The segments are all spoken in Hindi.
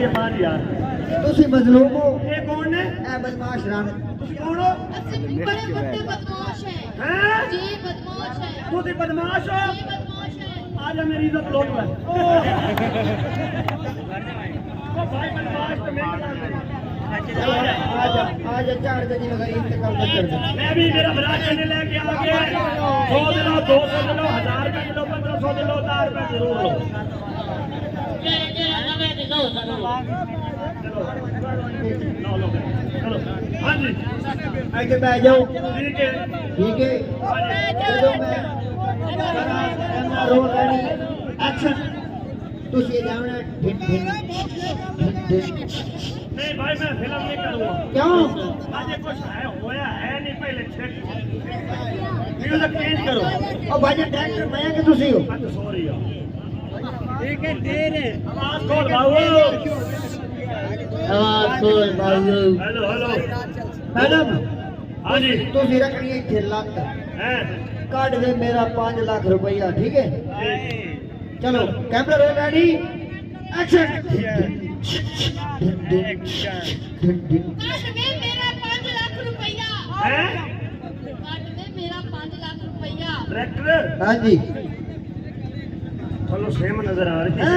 ये मान यार ਤੁਸੀਂ ਮਜ਼ਲੂਮ ਹੋ ये कौन ने ਇਹ ਬਦਮਾਸ਼ ਰਾਮ तुसी कौन हो ਅਸੀਂ ਬੜੇ ਵੱਡੇ ਬਦਮਾਸ਼ ਹੈ हैं ਜੀ ਬਦਮਾਸ਼ ਹੈ तुसी बदमाश हो ਜੀ ਬਦਮਾਸ਼ ਹੈ आज मेरी इज्जत लूट ले ओ भाई बदमाश तो मेरे नाम है आज चार दिन मगर इंतकाम कर दे मैं भी मेरा भरा करने लेके आ गया 100 दिलो 200 दिलो 1000 रुपए दिलो 1500 दिलो 1000 रुपए जरूर लो चलो हाँ जी आगे बैठ जाओ ठीक है ठीक है ਜਦੋਂ ਮੈਂ ਕਰਾਂ ਰੋਲ ਰੈਡੀ ਐਕਸ਼ਨ ਤੁਸੀਂ ਜਾਣਾ ਢਿੱਡ नहीं भाई मैं फिल्म नहीं करूँगा क्यों आज ये कुछ है होया है नहीं पहले चेक म्यूजिक चेंज करो ਉਹ ਭਾਜੀ ਡਾਇਰੈਕਟਰ ਮੈਂ ਕਿ ਤੁਸੀਂ ਹੋ अच्छा सॉरी यार ठीक है देर है आवाज खोल बाबू आवाज खोल बाबू हेलो हेलो मैडम हाँ जी ਤੁਸੀਂ ਰੱਖਣੀ ਹੈ ਇੱਥੇ ਲੱਤ हैं ਕੱਢ ਦੇ ਮੇਰਾ 5 ਲੱਖ ਰੁਪਈਆ ਠੀਕ ਹੈ ठीक। चलो कैमरा रोल रेडी एक्शन ਕੱਟ ਵੇ ਮੇਰਾ 5 ਲੱਖ ਰੁਪਈਆ हैं ਕੱਟ ਵੇ ਮੇਰਾ 5 ਲੱਖ ਰੁਪਈਆ डायरेक्टर हाँ जी चलो सेम नजर आ रही है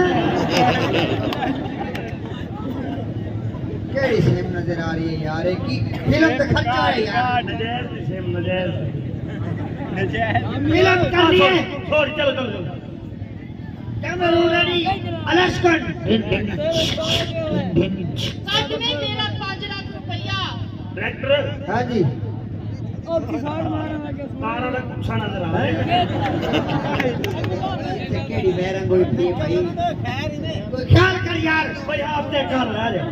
केड़ी सेम नजर आ रही है यार एक की फिल्म तो खर्चा है यार नजायज सेम नजायज फिल्म कर रही है सॉरी चलो चलो चलो कैमरा रोल रेडी अलेस्कन ਕੱਟ ਵੇ ਮੇਰਾ 5 ਲੱਖ ਰੁਪਈਆ डायरेक्टर हाँ जी तारा का कुछ नजर आ रहा है केड़ी मेरंग हुई थी भाई कोई ख्याल कर यार भाई आपने कर रहा है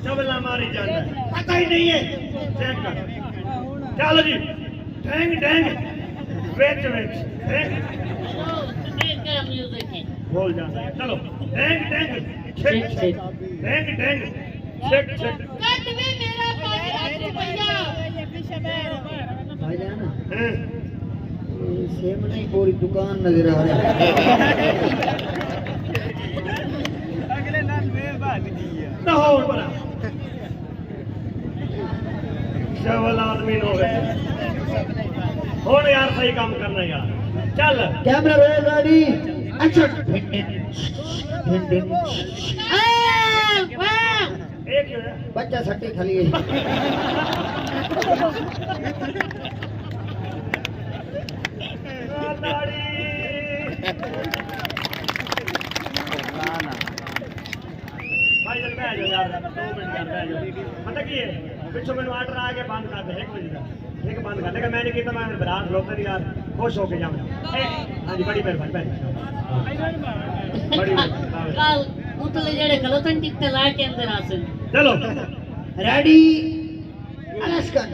चबला मारी जाना है पता ही नहीं है चेक कर चलो जी ढेंग ढेंग वेच वेच ढेंग बोल जाना है चलो ढेंग ढेंग छेक छेक ढेंग ढेंग छेक छेक ਕੱਟ ਵੇ ਮੇਰਾ 5 ਲੱਖ ਰੁਪਈਆ भाई जान हैं सेम नहीं पूरी दुकान नजर आ रही है ना हो बड़ा चवल आदमी हो गए और यार सही काम करना यार चल कैमरा रोल रेडी एक्शन एक ही है बच्चा सट्टी खाली है दाढ़ी भाई जब बैठ जाओ यार 2 मिनट यार बैठ जाओ पता की है पिछो मैंने ऑर्डर आ गया बंद कर दे 1 बजे का एक बंद कर देगा मैंने किया मैं बरात लोग यार खुश होके जाऊंगा हाँ जी बड़ी मेहरबानी बड़ी मेहरबानी कल उतले जेड़े खलोतन टिकते ला के अंदर आसन चलो रेडी अलेस्कन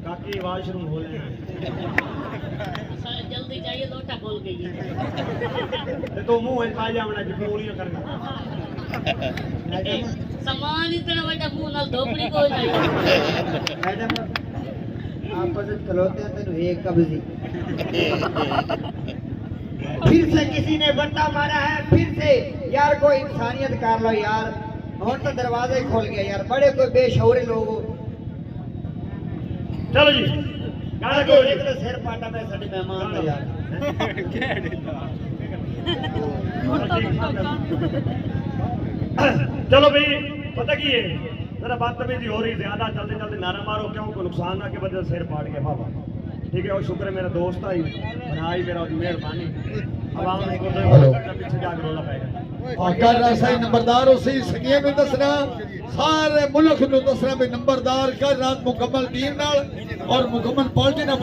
काकी वॉशरूम हो रहे हैं जल्दी जाइए लोटा खोल गई है तो मुंह में पा जावना जी पूरी करना सामान इतना बड़ा मुंह नाल धोपड़ी को जाए मैडम आपस में खलोते हैं तो एक कब्जी फिर से किसी ने बट्टा मारा है फिर से यार कोई इंसानियत कर लो यार और तो दरवाजे खोल गया यार बड़े कोई बेशऊर लोग हो चलो जी गाना आगे करो जी देख लो सिर पाटा में साडे मेहमान थे यार चलो भाई पता की है जरा बदतमीजी हो रही ज्यादा चलते चलते नारा मारो क्यों को नुकसान ना के वजह से सिर फाड़ गया बाबा ठीक है और शुक्र है मेरा दोस्त आई भाई मेरा मेहरबानी आवाम को पीछे जाकर रोला पाएगा कर रहा सही नंबरदार उसी सगिए में दसना सारे मुल्क नु दसना भी नंबरदार कर रात मुकम्मल टीम नाल और मुकम्मल पार्टी ना